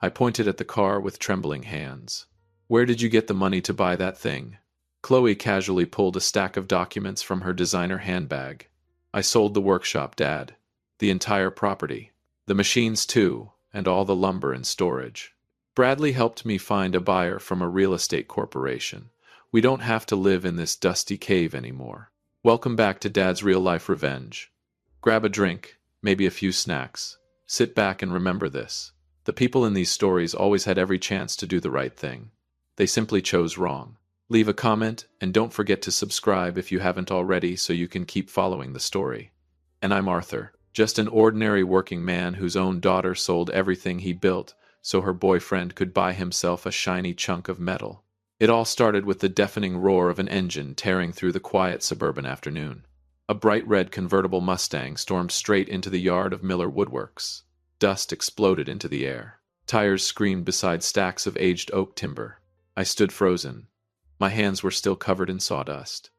I pointed at the car with trembling hands. Where did you get the money to buy that thing? Chloe casually pulled a stack of documents from her designer handbag. I sold the workshop, Dad. The entire property. The machines too, and all the lumber and storage. Bradley helped me find a buyer from a real estate corporation. We don't have to live in this dusty cave anymore. Welcome back to Dad's real-life revenge. Grab a drink, maybe a few snacks. Sit back and remember this. The people in these stories always had every chance to do the right thing. They simply chose wrong. Leave a comment, and don't forget to subscribe if you haven't already so you can keep following the story. And I'm Arthur, just an ordinary working man whose own daughter sold everything he built so her boyfriend could buy himself a shiny chunk of metal. It all started with the deafening roar of an engine tearing through the quiet suburban afternoon. A bright red convertible Mustang stormed straight into the yard of Miller Woodworks. Dust exploded into the air. Tires screamed beside stacks of aged oak timber. I stood frozen. My hands were still covered in sawdust.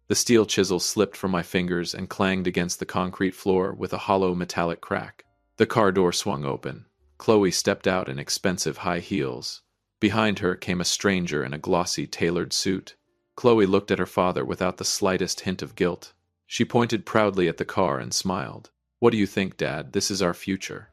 The steel chisel slipped from my fingers and clanged against the concrete floor with a hollow metallic crack. The car door swung open. Chloe stepped out in expensive high heels. Behind her came a stranger in a glossy, tailored suit. Chloe looked at her father without the slightest hint of guilt. She pointed proudly at the car and smiled. "What do you think, Dad? This is our future."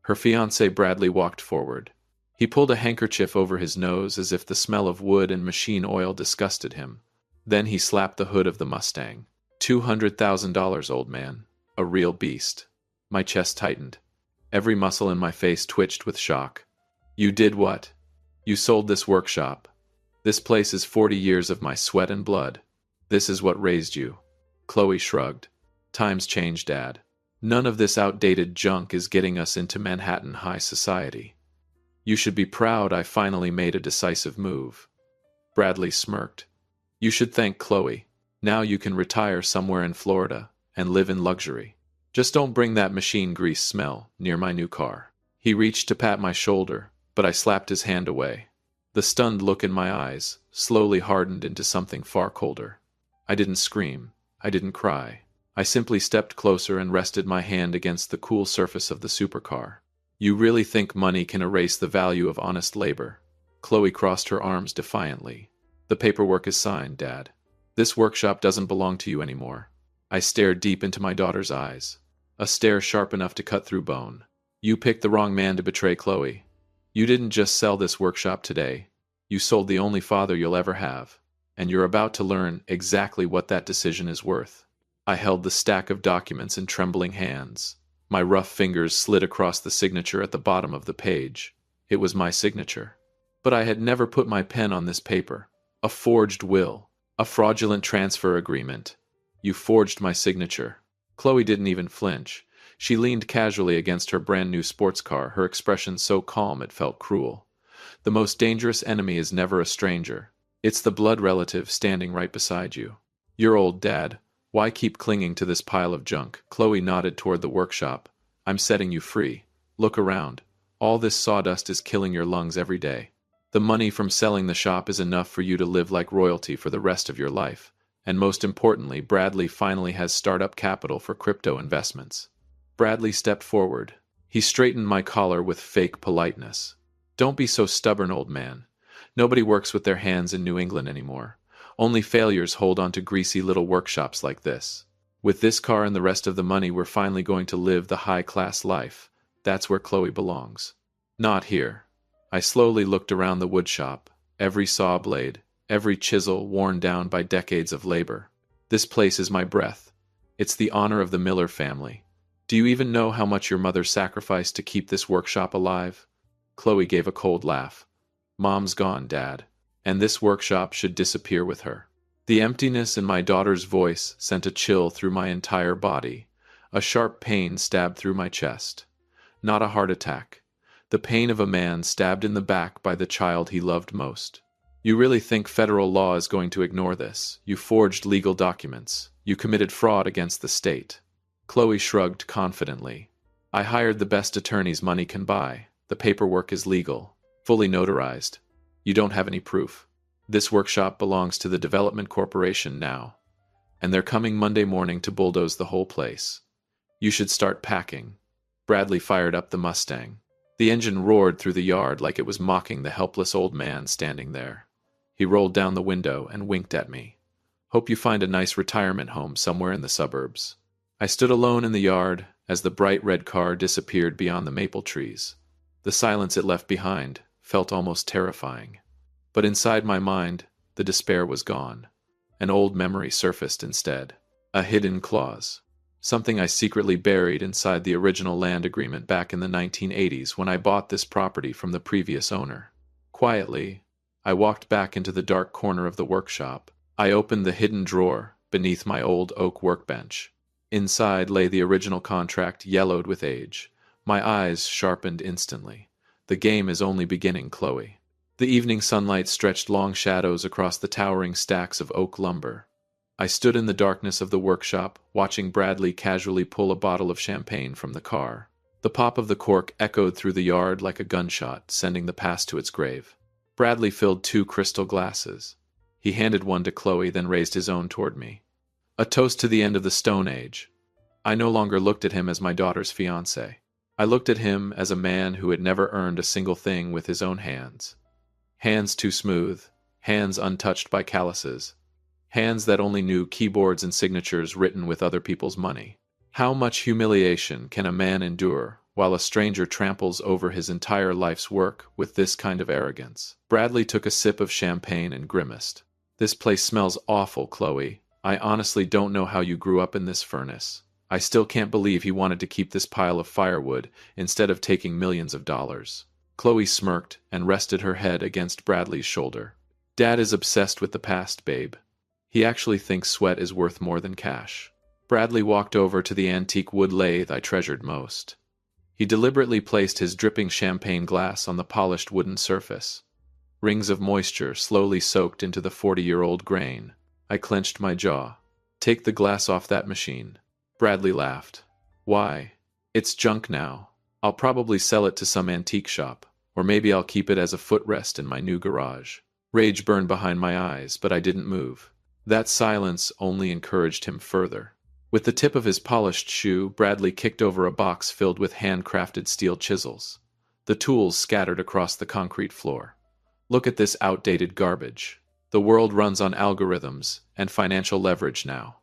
Her fiancé Bradley walked forward. He pulled a handkerchief over his nose as if the smell of wood and machine oil disgusted him. Then he slapped the hood of the Mustang. $200,000, old man. A real beast. My chest tightened. Every muscle in my face twitched with shock. "You did what? You sold this workshop. This place is 40 years of my sweat and blood. This is what raised you." Chloe shrugged. "Times change, Dad. None of this outdated junk is getting us into Manhattan high society. You should be proud I finally made a decisive move." Bradley smirked. "You should thank Chloe. Now you can retire somewhere in Florida and live in luxury. Just don't bring that machine grease smell near my new car." He reached to pat my shoulder, but I slapped his hand away. The stunned look in my eyes slowly hardened into something far colder. I didn't scream. I didn't cry. I simply stepped closer and rested my hand against the cool surface of the supercar. "You really think money can erase the value of honest labor?" Chloe crossed her arms defiantly. "The paperwork is signed, Dad. This workshop doesn't belong to you anymore." I stared deep into my daughter's eyes. A stare sharp enough to cut through bone. "You picked the wrong man to betray Chloe. You didn't just sell this workshop today. You sold the only father you'll ever have. And you're about to learn exactly what that decision is worth." I held the stack of documents in trembling hands. My rough fingers slid across the signature at the bottom of the page. It was my signature. But I had never put my pen on this paper. A forged will. A fraudulent transfer agreement. "You forged my signature." Chloe didn't even flinch. She leaned casually against her brand-new sports car, her expression so calm it felt cruel. The most dangerous enemy is never a stranger. It's the blood relative standing right beside you. "You're old, Dad. Why keep clinging to this pile of junk?" Chloe nodded toward the workshop. "I'm setting you free. Look around. All this sawdust is killing your lungs every day. The money from selling the shop is enough for you to live like royalty for the rest of your life. And most importantly, Bradley finally has startup capital for crypto investments." Bradley stepped forward. He straightened my collar with fake politeness. "Don't be so stubborn, old man. Nobody works with their hands in New England anymore. Only failures hold on to greasy little workshops like this. With this car and the rest of the money, we're finally going to live the high-class life. That's where Chloe belongs. Not here." I slowly looked around the woodshop. Every saw blade, every chisel worn down by decades of labor. This place is my breath. It's the honor of the Miller family. Do you even know how much your mother sacrificed to keep this workshop alive? Chloe gave a cold laugh. Mom's gone, Dad, and this workshop should disappear with her. The emptiness in my daughter's voice sent a chill through my entire body. A sharp pain stabbed through my chest. Not a heart attack. The pain of a man stabbed in the back by the child he loved most. You really think federal law is going to ignore this? You forged legal documents. You committed fraud against the state. Chloe shrugged confidently. I hired the best attorneys money can buy. The paperwork is legal, fully notarized. You don't have any proof. This workshop belongs to the Development Corporation now, and they're coming Monday morning to bulldoze the whole place. You should start packing. Bradley fired up the Mustang. The engine roared through the yard like it was mocking the helpless old man standing there. He rolled down the window and winked at me. Hope you find a nice retirement home somewhere in the suburbs. I stood alone in the yard as the bright red car disappeared beyond the maple trees. The silence it left behind felt almost terrifying. But inside my mind, the despair was gone. An old memory surfaced instead. A hidden clause. Something I secretly buried inside the original land agreement back in the 1980s when I bought this property from the previous owner. Quietly, I walked back into the dark corner of the workshop. I opened the hidden drawer beneath my old oak workbench. Inside lay the original contract, yellowed with age. My eyes sharpened instantly. The game is only beginning, Chloe. The evening sunlight stretched long shadows across the towering stacks of oak lumber. I stood in the darkness of the workshop, watching Bradley casually pull a bottle of champagne from the car. The pop of the cork echoed through the yard like a gunshot, sending the past to its grave. Bradley filled 2 crystal glasses. He handed one to Chloe, then raised his own toward me. A toast to the end of the Stone Age. I no longer looked at him as my daughter's fiancé. I looked at him as a man who had never earned a single thing with his own hands. Hands too smooth, hands untouched by calluses, hands that only knew keyboards and signatures written with other people's money. How much humiliation can a man endure while a stranger tramples over his entire life's work with this kind of arrogance? Bradley took a sip of champagne and grimaced. This place smells awful, Chloe. I honestly don't know how you grew up in this furnace. I still can't believe he wanted to keep this pile of firewood instead of taking millions of dollars. Chloe smirked and rested her head against Bradley's shoulder. Dad is obsessed with the past, babe. He actually thinks sweat is worth more than cash. Bradley walked over to the antique wood lathe I treasured most. He deliberately placed his dripping champagne glass on the polished wooden surface. Rings of moisture slowly soaked into the 40-year-old grain. I clenched my jaw. Take the glass off that machine. Bradley laughed. Why? It's junk now. I'll probably sell it to some antique shop, or maybe I'll keep it as a footrest in my new garage. Rage burned behind my eyes, but I didn't move. That silence only encouraged him further. With the tip of his polished shoe, Bradley kicked over a box filled with handcrafted steel chisels. The tools scattered across the concrete floor. Look at this outdated garbage. The world runs on algorithms and financial leverage now.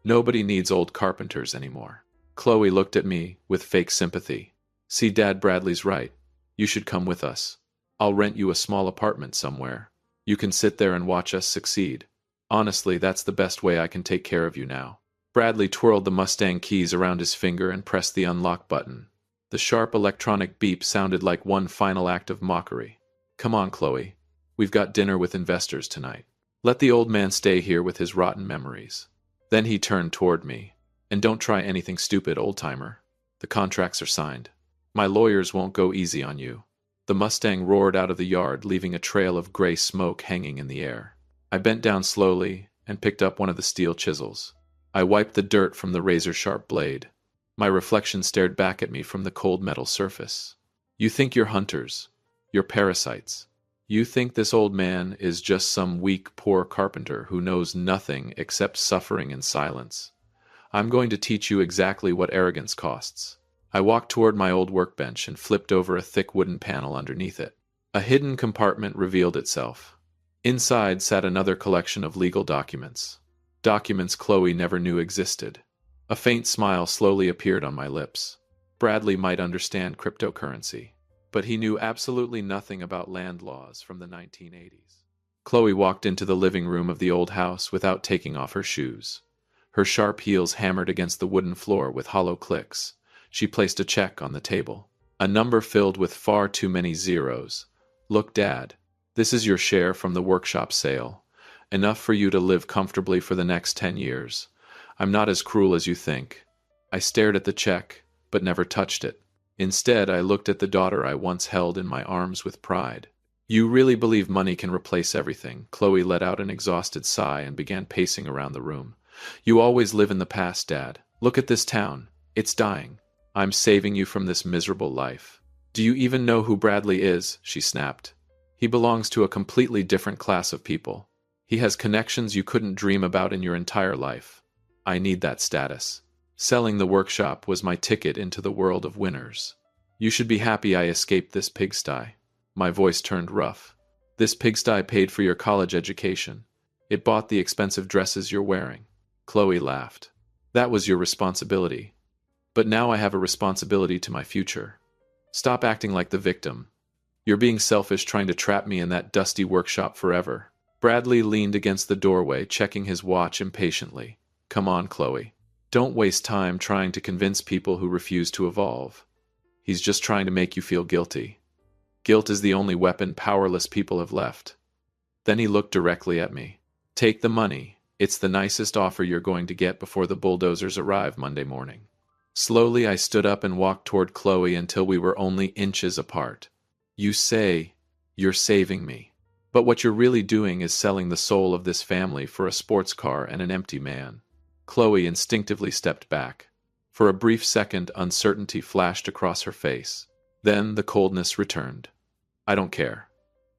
Nobody needs old carpenters anymore. Chloe looked at me with fake sympathy. See, Dad, Bradley's right. You should come with us. I'll rent you a small apartment somewhere. You can sit there and watch us succeed. Honestly, that's the best way I can take care of you now. Bradley twirled the Mustang keys around his finger and pressed the unlock button. The sharp electronic beep sounded like one final act of mockery. Come on, Chloe. We've got dinner with investors tonight. Let the old man stay here with his rotten memories. Then he turned toward me. And don't try anything stupid, old-timer. The contracts are signed. My lawyers won't go easy on you. The Mustang roared out of the yard, leaving a trail of gray smoke hanging in the air. I bent down slowly and picked up one of the steel chisels. I wiped the dirt from the razor-sharp blade. My reflection stared back at me from the cold metal surface. You think you're hunters. You're parasites. You think this old man is just some weak, poor carpenter who knows nothing except suffering and silence. I'm going to teach you exactly what arrogance costs. I walked toward my old workbench and flipped over a thick wooden panel underneath it. A hidden compartment revealed itself. Inside sat another collection of legal documents. Documents Chloe never knew existed. A faint smile slowly appeared on my lips. Bradley might understand cryptocurrency, but he knew absolutely nothing about land laws from the 1980s. Chloe walked into the living room of the old house without taking off her shoes. Her sharp heels hammered against the wooden floor with hollow clicks. She placed a check on the table. A number filled with far too many zeros. Look, Dad, this is your share from the workshop sale. Enough for you to live comfortably for the next 10 years. I'm not as cruel as you think. I stared at the check, but never touched it. Instead, I looked at the daughter I once held in my arms with pride. You really believe money can replace everything? Chloe let out an exhausted sigh and began pacing around the room. You always live in the past, Dad. Look at this town. It's dying. I'm saving you from this miserable life. Do you even know who Bradley is? She snapped. He belongs to a completely different class of people. He has connections you couldn't dream about in your entire life. I need that status. Selling the workshop was my ticket into the world of winners. You should be happy I escaped this pigsty. My voice turned rough. This pigsty paid for your college education. It bought the expensive dresses you're wearing. Chloe laughed. That was your responsibility. But now I have a responsibility to my future. Stop acting like the victim. You're being selfish trying to trap me in that dusty workshop forever. Bradley leaned against the doorway, checking his watch impatiently. Come on, Chloe. Don't waste time trying to convince people who refuse to evolve. He's just trying to make you feel guilty. Guilt is the only weapon powerless people have left. Then he looked directly at me. Take the money. It's the nicest offer you're going to get before the bulldozers arrive Monday morning. Slowly I stood up and walked toward Chloe until we were only inches apart. You say you're saving me. But what you're really doing is selling the soul of this family for a sports car and an empty man. Chloe instinctively stepped back. For a brief second, uncertainty flashed across her face. Then the coldness returned. I don't care.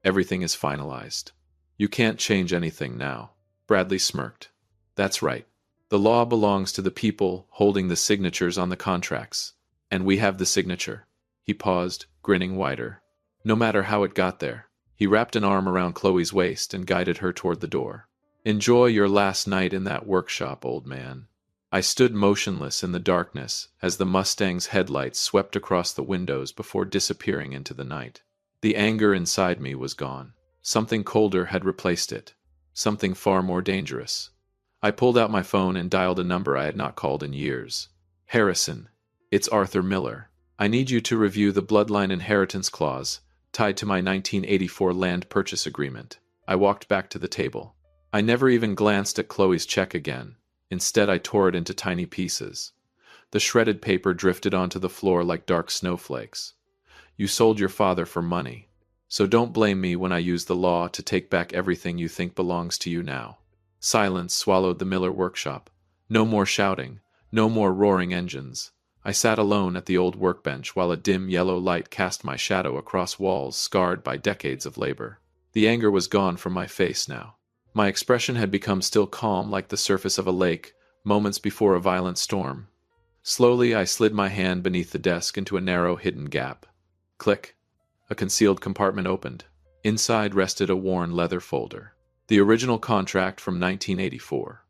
Everything is finalized. You can't change anything now. Bradley smirked. That's right. The law belongs to the people holding the signatures on the contracts. And we have the signature. He paused, grinning wider. No matter how it got there. He wrapped an arm around Chloe's waist and guided her toward the door. Enjoy your last night in that workshop, old man. I stood motionless in the darkness as the Mustang's headlights swept across the windows before disappearing into the night. The anger inside me was gone. Something colder had replaced it. Something far more dangerous. I pulled out my phone and dialed a number I had not called in years. Harrison, it's Arthur Miller. I need you to review the bloodline inheritance clause tied to my 1984 land purchase agreement. I walked back to the table. I never even glanced at Chloe's check again. Instead, I tore it into tiny pieces. The shredded paper drifted onto the floor like dark snowflakes. You sold your father for money, so don't blame me when I use the law to take back everything you think belongs to you now. Silence swallowed the Miller workshop. No more shouting, no more roaring engines. I sat alone at the old workbench while a dim yellow light cast my shadow across walls scarred by decades of labor. The anger was gone from my face now. My expression had become still calm like the surface of a lake, moments before a violent storm. Slowly I slid my hand beneath the desk into a narrow hidden gap. Click. A concealed compartment opened. Inside rested a worn leather folder. The original contract from 1984.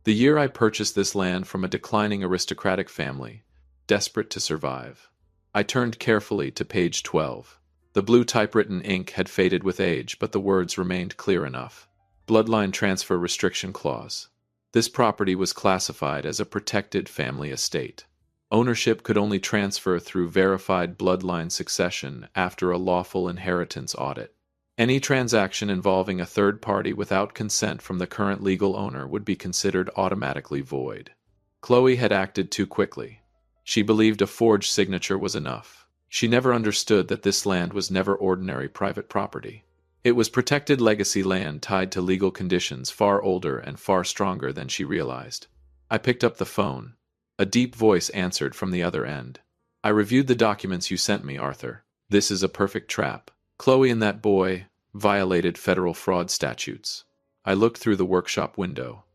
The year I purchased this land from a declining aristocratic family, desperate to survive. I turned carefully to page 12. The blue typewritten ink had faded with age, but the words remained clear enough. Bloodline Transfer Restriction Clause. This property was classified as a protected family estate. Ownership could only transfer through verified bloodline succession after a lawful inheritance audit. Any transaction involving a third party without consent from the current legal owner would be considered automatically void. Chloe had acted too quickly. She believed a forged signature was enough. She never understood that this land was never ordinary private property. It was protected legacy land tied to legal conditions far older and far stronger than she realized. I picked up the phone. A deep voice answered from the other end. I reviewed the documents you sent me, Arthur. This is a perfect trap. Chloe and that boy violated federal fraud statutes. I looked through the workshop window.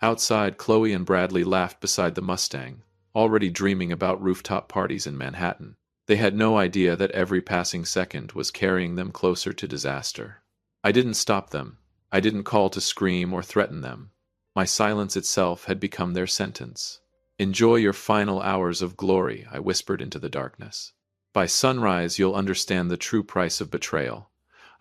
Outside, Chloe and Bradley laughed beside the Mustang, already dreaming about rooftop parties in Manhattan. They had no idea that every passing second was carrying them closer to disaster. I didn't stop them. I didn't call to scream or threaten them. My silence itself had become their sentence. Enjoy your final hours of glory, I whispered into the darkness. By sunrise, you'll understand the true price of betrayal.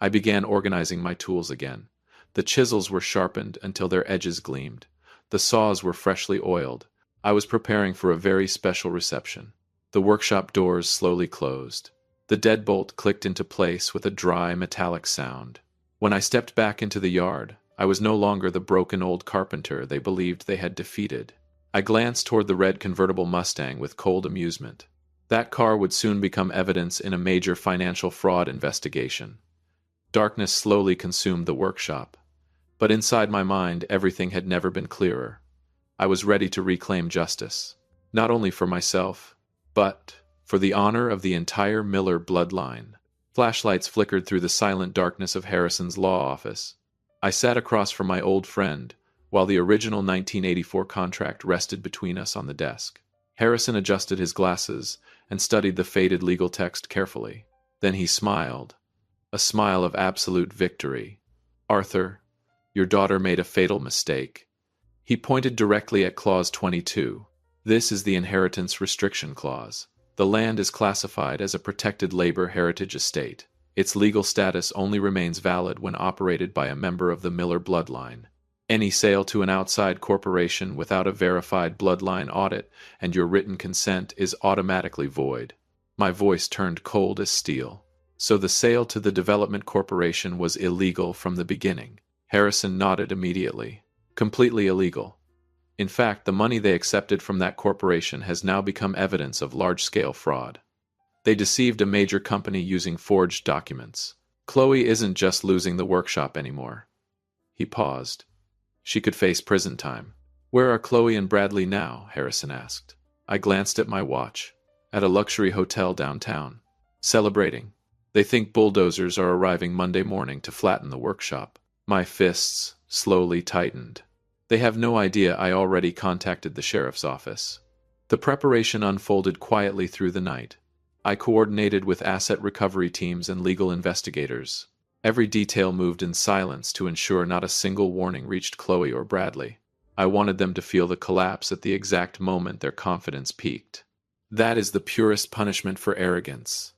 I began organizing my tools again. The chisels were sharpened until their edges gleamed. The saws were freshly oiled. I was preparing for a very special reception. The workshop doors slowly closed. The deadbolt clicked into place with a dry, metallic sound. When I stepped back into the yard, I was no longer the broken old carpenter they believed they had defeated. I glanced toward the red convertible Mustang with cold amusement. That car would soon become evidence in a major financial fraud investigation. Darkness slowly consumed the workshop. But inside my mind, everything had never been clearer. I was ready to reclaim justice, not only for myself, but for the honor of the entire Miller bloodline. Flashlights flickered through the silent darkness of Harrison's law office. I sat across from my old friend, while the original 1984 contract rested between us on the desk. Harrison adjusted his glasses and studied the faded legal text carefully. Then he smiled, a smile of absolute victory. "Arthur, your daughter made a fatal mistake." He pointed directly at Clause 22. "This is the inheritance restriction clause. The land is classified as a protected labor heritage estate. Its legal status only remains valid when operated by a member of the Miller bloodline. Any sale to an outside corporation without a verified bloodline audit and your written consent is automatically void." My voice turned cold as steel. "So the sale to the development corporation was illegal from the beginning?" Harrison nodded immediately. "Completely illegal. In fact, the money they accepted from that corporation has now become evidence of large-scale fraud. They deceived a major company using forged documents. Chloe isn't just losing the workshop anymore." He paused. "She could face prison time." "Where are Chloe and Bradley now?" Harrison asked. I glanced at my watch. "At a luxury hotel downtown. Celebrating. They think bulldozers are arriving Monday morning to flatten the workshop." My fists slowly tightened. They have no idea I already contacted the sheriff's office. The preparation unfolded quietly through the night. I coordinated with asset recovery teams and legal investigators. Every detail moved in silence to ensure not a single warning reached Chloe or Bradley. I wanted them to feel the collapse at the exact moment their confidence peaked. "That is the purest punishment for arrogance.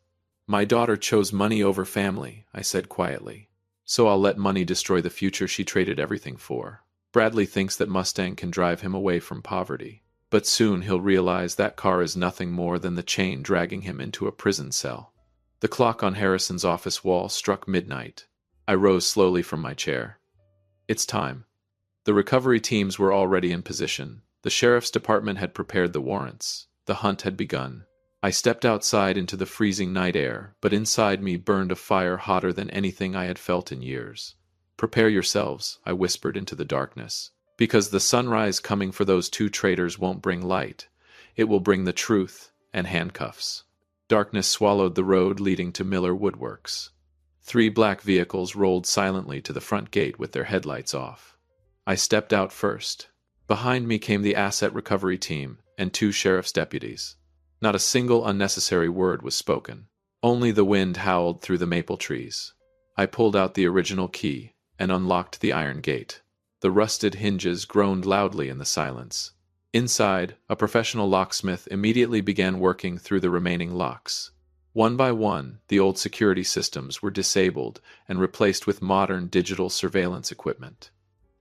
My daughter chose money over family," I said quietly. "So I'll let money destroy the future she traded everything for." Bradley thinks that Mustang can drive him away from poverty. But soon he'll realize that car is nothing more than the chain dragging him into a prison cell. The clock on Harrison's office wall struck midnight. I rose slowly from my chair. "It's time." The recovery teams were already in position. The sheriff's department had prepared the warrants. The hunt had begun. I stepped outside into the freezing night air, but inside me burned a fire hotter than anything I had felt in years. "Prepare yourselves," I whispered into the darkness. "Because the sunrise coming for those two traitors won't bring light. It will bring the truth and handcuffs." Darkness swallowed the road leading to Miller Woodworks. 3 black vehicles rolled silently to the front gate with their headlights off. I stepped out first. Behind me came the asset recovery team and 2 sheriff's deputies. Not a single unnecessary word was spoken. Only the wind howled through the maple trees. I pulled out the original key and unlocked the iron gate. The rusted hinges groaned loudly in the silence. Inside, a professional locksmith immediately began working through the remaining locks. One by one, the old security systems were disabled and replaced with modern digital surveillance equipment.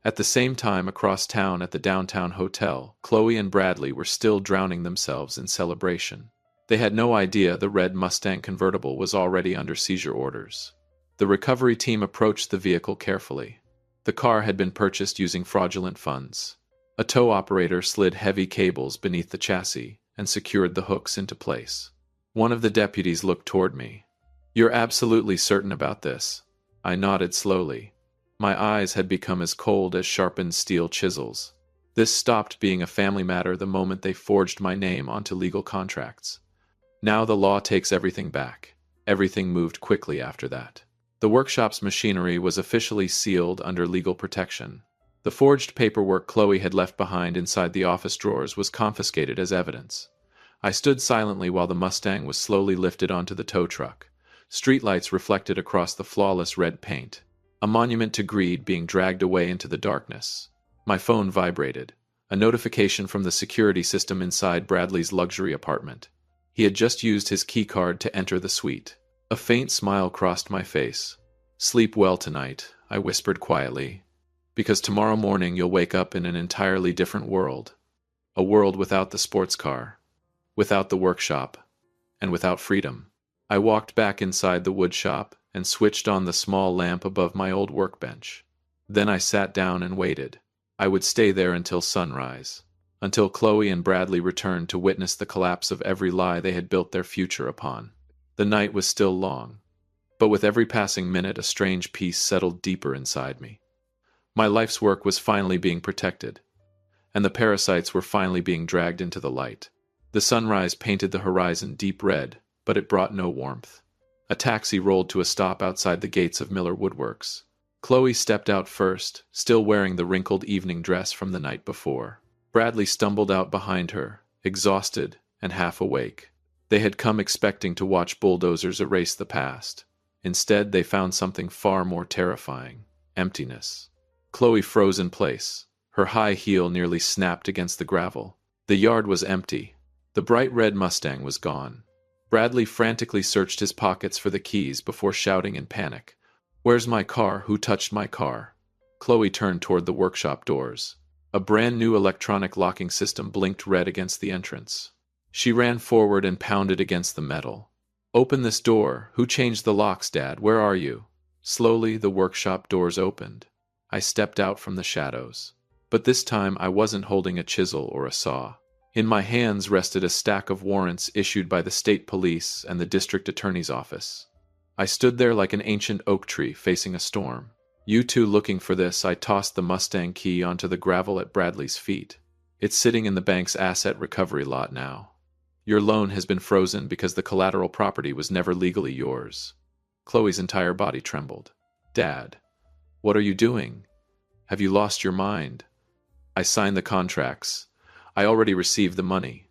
At the same time, across town at the downtown hotel, Chloe and Bradley were still drowning themselves in celebration. They had no idea the red Mustang convertible was already under seizure orders. The recovery team approached the vehicle carefully. The car had been purchased using fraudulent funds. A tow operator slid heavy cables beneath the chassis and secured the hooks into place. One of the deputies looked toward me. "You're absolutely certain about this?" I nodded slowly. My eyes had become as cold as sharpened steel chisels. This stopped being a family matter the moment they forged my name onto legal contracts. Now the law takes everything back. Everything moved quickly after that. The workshop's machinery was officially sealed under legal protection. The forged paperwork Chloe had left behind inside the office drawers was confiscated as evidence. I stood silently while the Mustang was slowly lifted onto the tow truck. Streetlights reflected across the flawless red paint. A monument to greed being dragged away into the darkness. My phone vibrated. A notification from the security system inside Bradley's luxury apartment. He had just used his keycard to enter the suite. A faint smile crossed my face. "Sleep well tonight," I whispered quietly. "Because tomorrow morning you'll wake up in an entirely different world. A world without the sports car, without the workshop, and without freedom." I walked back inside the woodshop and switched on the small lamp above my old workbench. Then I sat down and waited. I would stay there until sunrise, until Chloe and Bradley returned to witness the collapse of every lie they had built their future upon. The night was still long, but with every passing minute a strange peace settled deeper inside me. My life's work was finally being protected, and the parasites were finally being dragged into the light. The sunrise painted the horizon deep red, but it brought no warmth. A taxi rolled to a stop outside the gates of Miller Woodworks. Chloe stepped out first, still wearing the wrinkled evening dress from the night before. Bradley stumbled out behind her, exhausted and half awake. They had come expecting to watch bulldozers erase the past. Instead, they found something far more terrifying: emptiness. Chloe froze in place. Her high heel nearly snapped against the gravel. The yard was empty. The bright red Mustang was gone. Bradley frantically searched his pockets for the keys before shouting in panic, "Where's my car? Who touched my car?" Chloe turned toward the workshop doors. A brand new electronic locking system blinked red against the entrance. She ran forward and pounded against the metal. "Open this door. Who changed the locks, Dad? Where are you?" Slowly, the workshop doors opened. I stepped out from the shadows. But this time, I wasn't holding a chisel or a saw. In my hands rested a stack of warrants issued by the state police and the district attorney's office. I stood there like an ancient oak tree facing a storm. "You two looking for this?" I tossed the Mustang key onto the gravel at Bradley's feet. "It's sitting in the bank's asset recovery lot now. Your loan has been frozen because the collateral property was never legally yours." Chloe's entire body trembled. "Dad, what are you doing? Have you lost your mind?" I signed the contracts. I already received the money.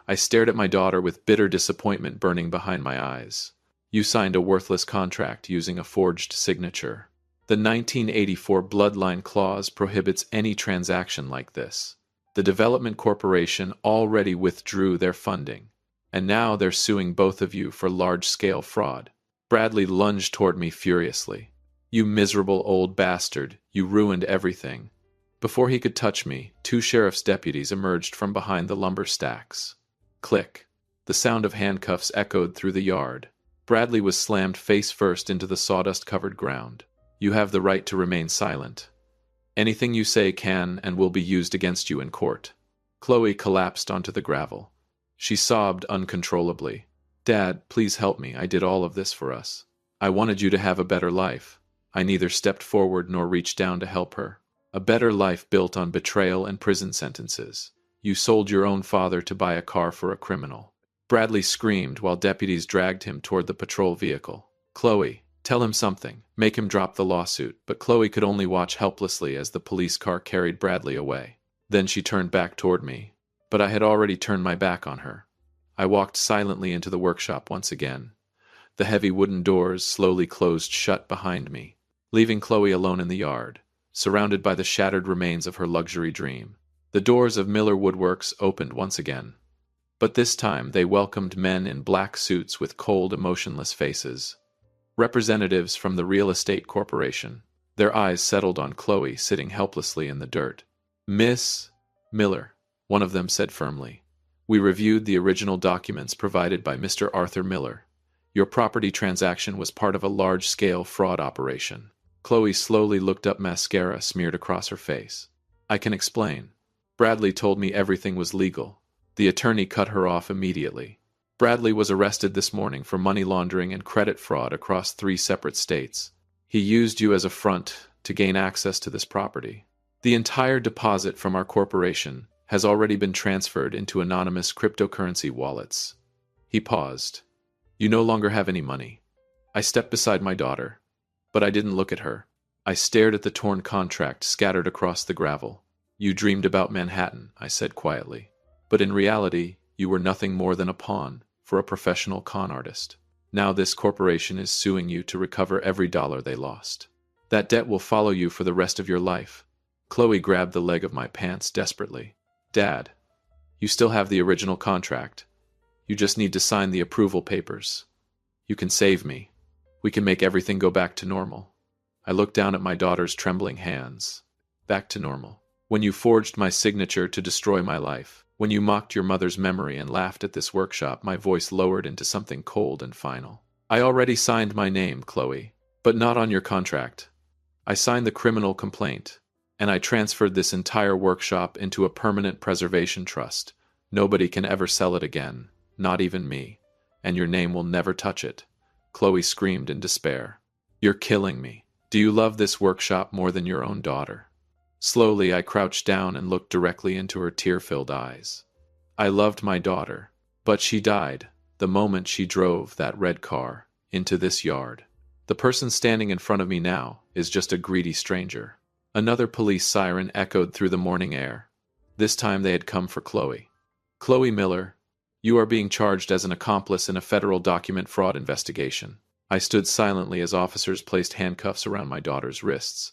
I stared at my daughter with bitter disappointment burning behind my eyes. "You signed a worthless contract using a forged signature. The 1984 Bloodline Clause prohibits any transaction like this. The Development Corporation already withdrew their funding, and now they're suing both of you for large-scale fraud." Bradley lunged toward me furiously. "You miserable old bastard, you ruined everything." Before he could touch me, 2 sheriff's deputies emerged from behind the lumber stacks. Click. The sound of handcuffs echoed through the yard. Bradley was slammed face first into the sawdust-covered ground. "You have the right to remain silent. Anything you say can and will be used against you in court." Chloe collapsed onto the gravel. She sobbed uncontrollably. "Dad, please help me. I did all of this for us. I wanted you to have a better life." I neither stepped forward nor reached down to help her. "A better life built on betrayal and prison sentences. You sold your own father to buy a car for a criminal." Bradley screamed while deputies dragged him toward the patrol vehicle. "Chloe, tell him something. Make him drop the lawsuit." But Chloe could only watch helplessly as the police car carried Bradley away. Then she turned back toward me. But I had already turned my back on her. I walked silently into the workshop once again. The heavy wooden doors slowly closed shut behind me, leaving Chloe alone in the yard, surrounded by the shattered remains of her luxury dream. The doors of Miller Woodworks opened once again. But this time they welcomed men in black suits with cold, emotionless faces. Representatives from the real estate corporation. Their eyes settled on Chloe sitting helplessly in the dirt. "Miss Miller," one of them said firmly, "we reviewed the original documents provided by Mr. Arthur Miller. Your property transaction was part of a large-scale fraud operation." Chloe slowly looked up, mascara smeared across her face. "I can explain. Bradley told me everything was legal." The attorney cut her off immediately. "Bradley was arrested this morning for money laundering and credit fraud across 3 separate states. He used you as a front to gain access to this property. The entire deposit from our corporation has already been transferred into anonymous cryptocurrency wallets." He paused. "You no longer have any money." I stepped beside my daughter, but I didn't look at her. I stared at the torn contract scattered across the gravel. "You dreamed about Manhattan," I said quietly. "But in reality, you were nothing more than a pawn for a professional con artist. Now this corporation is suing you to recover every dollar they lost. That debt will follow you for the rest of your life." Chloe grabbed the leg of my pants desperately. "Dad, you still have the original contract. You just need to sign the approval papers. You can save me. We can make everything go back to normal." I looked down at my daughter's trembling hands. "Back to normal. When you forged my signature to destroy my life, when you mocked your mother's memory and laughed at this workshop," my voice lowered into something cold and final. "I already signed my name, Chloe, but not on your contract. I signed the criminal complaint, and I transferred this entire workshop into a permanent preservation trust. Nobody can ever sell it again, not even me, and your name will never touch it." Chloe screamed in despair. "You're killing me. Do you love this workshop more than your own daughter?" Slowly, I crouched down and looked directly into her tear-filled eyes. I loved my daughter, but she died the moment she drove that red car into this yard. The person standing in front of me now is just a greedy stranger. Another police siren echoed through the morning air. This time they had come for Chloe. "Chloe Miller, You are being charged as an accomplice in a federal document fraud investigation. I stood silently as officers placed handcuffs around my daughter's wrists.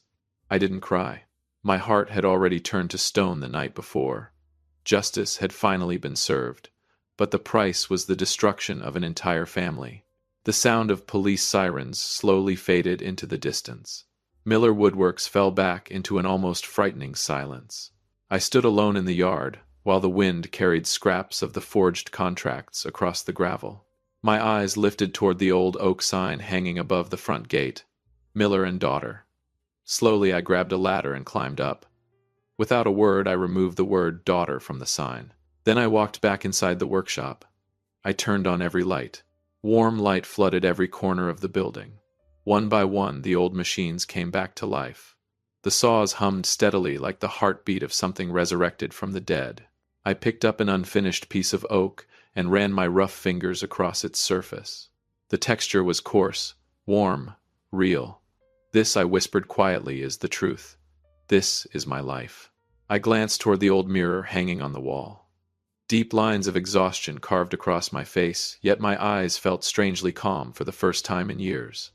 I didn't cry. My heart had already turned to stone the night before. Justice had finally been served, but the price was the destruction of an entire family. The sound of police sirens slowly faded into the distance. Miller Woodworks fell back into an almost frightening silence. I stood alone in the yard, while the wind carried scraps of the forged contracts across the gravel. My eyes lifted toward the old oak sign hanging above the front gate. Miller and daughter. Slowly I grabbed a ladder and climbed up. Without a word, I removed the word daughter from the sign. Then I walked back inside the workshop. I turned on every light. Warm light flooded every corner of the building. One by one, the old machines came back to life. The saws hummed steadily like the heartbeat of something resurrected from the dead. I picked up an unfinished piece of oak and ran my rough fingers across its surface. The texture was coarse, warm, real. This, I whispered quietly, is the truth. This is my life. I glanced toward the old mirror hanging on the wall. Deep lines of exhaustion carved across my face, yet my eyes felt strangely calm for the first time in years.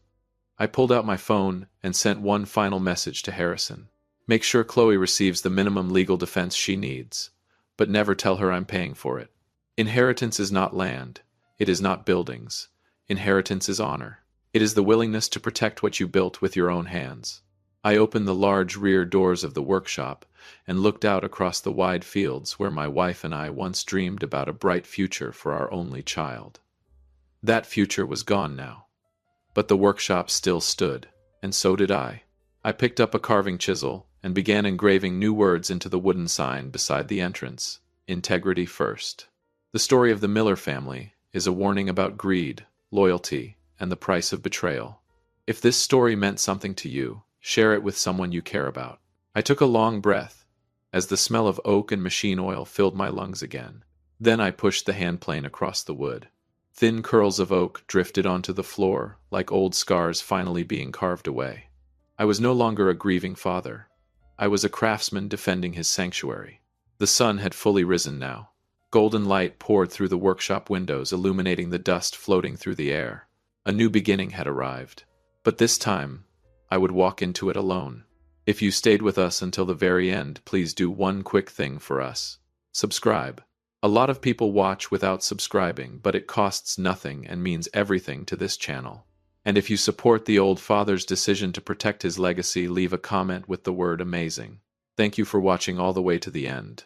I pulled out my phone and sent one final message to Harrison. Make sure Chloe receives the minimum legal defense she needs, but never tell her I'm paying for it. Inheritance is not land. It is not buildings. Inheritance is honor. It is the willingness to protect what you built with your own hands. I opened the large rear doors of the workshop and looked out across the wide fields where my wife and I once dreamed about a bright future for our only child. That future was gone now. But the workshop still stood, and so did I. I picked up a carving chisel and began engraving new words into the wooden sign beside the entrance. Integrity first. The story of the Miller family is a warning about greed, loyalty, and the price of betrayal. If this story meant something to you, share it with someone you care about. I took a long breath as the smell of oak and machine oil filled my lungs again. Then I pushed the handplane across the wood. Thin curls of oak drifted onto the floor, like old scars finally being carved away. I was no longer a grieving father. I was a craftsman defending his sanctuary. The sun had fully risen now. Golden light poured through the workshop windows, illuminating the dust floating through the air. A new beginning had arrived. But this time, I would walk into it alone. If you stayed with us until the very end, please do one quick thing for us. Subscribe. A lot of people watch without subscribing, but it costs nothing and means everything to this channel. And if you support the old father's decision to protect his legacy, leave a comment with the word amazing. Thank you for watching all the way to the end.